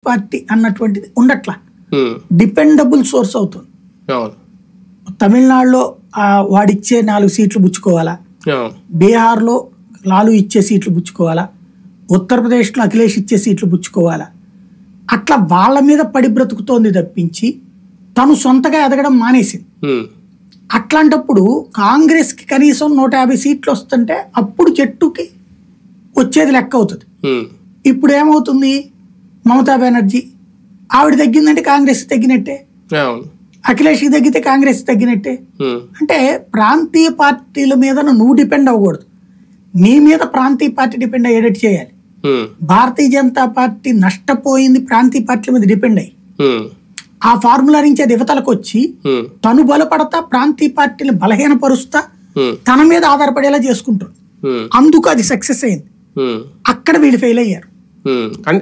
Party అన్నటువంటిది ఉండట్లా, dependable source అవుతుంది. తమిళనాడులో వాడిచ్చే 4 సీట్లు పుచ్చుకోవాలా, బీహార్లో లాలు ఇచ్చే సీట్లు పుచ్చుకోవాలా, ఉత్తరప్రదేశ్లో అఖిలేష్ ఇచ్చే సీట్లు పుచ్చుకోవాలా, అట్లా వాళ్ళ మీద పడి బ్రతుకుతోంది తప్పించి తను సొంతగా ఎదగడం మానేసింది. అట్లాంటప్పుడు కాంగ్రెస్కి కనీసం 150 సీట్లు వస్తుంటే అప్పుడు జట్టుకి వచ్చేది లెక్క అవుతుంది. ఇప్పుడు ఏమవుతుంది, మమతా బెనర్జీ ఆవిడ తగ్గిందంటే కాంగ్రెస్ తగ్గినట్టే, అఖిలేష్కి తగ్గితే కాంగ్రెస్ తగ్గినట్టే. అంటే ప్రాంతీయ పార్టీల మీద నువ్వు డిపెండ్ అవ్వకూడదు, నీ మీద ప్రాంతీయ పార్టీ డిపెండ్ అయ్యేటట్టు చేయాలి. భారతీయ జనతా పార్టీ నష్టపోయింది ప్రాంతీయ పార్టీల మీద డిపెండ్ అయ్యి, ఆ ఫార్ములా నుంచి అది యువతలకు వచ్చి తను బలపడతా ప్రాంతీయ పార్టీని బలహీనపరుస్తా తన మీద ఆధారపడేలా చేసుకుంటుంది. అందుకు అది సక్సెస్ అయింది. అక్కడ వీళ్ళు ఫెయిల్ అయ్యారు.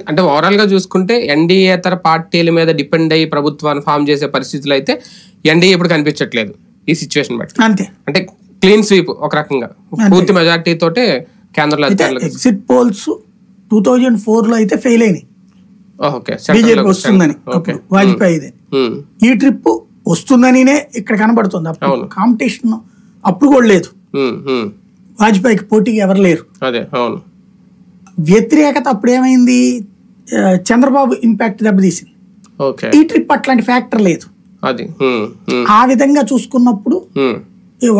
అంటే ఓవరాల్ గా చూసుకుంటే ఎన్డీఏతర పార్టీల మీద డిపెండ్ అయ్యి ప్రభుత్వాన్ని ఫామ్ చేసే పరిస్థితులు అయితే ఎన్డీఏ ఇప్పుడు కనిపించట్లేదు ఈ సిచ్యువేషన్ బట్టి. అంతే, అంటే క్లీన్ స్వీప్ ఒక రకంగా పూర్తి మెజార్టీ తోటే కేంద్రంలో. ఎగ్జిట్ పోల్స్ 2004లో అయితే ఫెయిల్ అయినాయి, బీజేపీ వస్తుందని వాజ్పేయి. ఈ ట్రిప్ వస్తుందనినే ఇక్కడ కనబడుతుంది. అప్పుడు కాంపిటీషన్ అప్పుడు కూడా లేదు, వాజ్పేయికి పోటీకి ఎవరు లేరు. వ్యతిరేకత అప్పుడు ఏమైంది, చంద్రబాబు ఇంపాక్ట్ దెబ్బతీసింది. ఈ ట్రిప్ అట్లాంటి ఫ్యాక్టర్ లేదు. ఆ విధంగా చూసుకున్నప్పుడు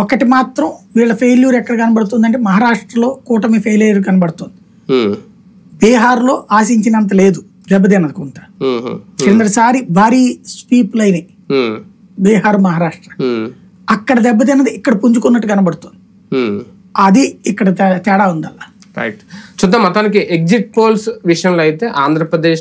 ఒకటి మాత్రం వీళ్ళ ఫెయిల్యూర్ ఎక్కడ కనబడుతుంది అంటే మహారాష్ట్రలో కూటమి ఫెయిల్యూర్ కనబడుతుంది, బీహార్లో ఆశించినంత లేదు, దెబ్బతిన్నది కొంత. కిందసారి భారీ స్వీప్లు అయినాయి బీహార్ మహారాష్ట్ర, అక్కడ దెబ్బతిన్నది ఇక్కడ పుంజుకున్నట్టు కనబడుతుంది. అది ఇక్కడ తేడా ఉంది అలా. రైట్, చూద్దాం. మొత్తానికి ఎగ్జిట్ పోల్స్ విషయంలో అయితే ఆంధ్రప్రదేశ్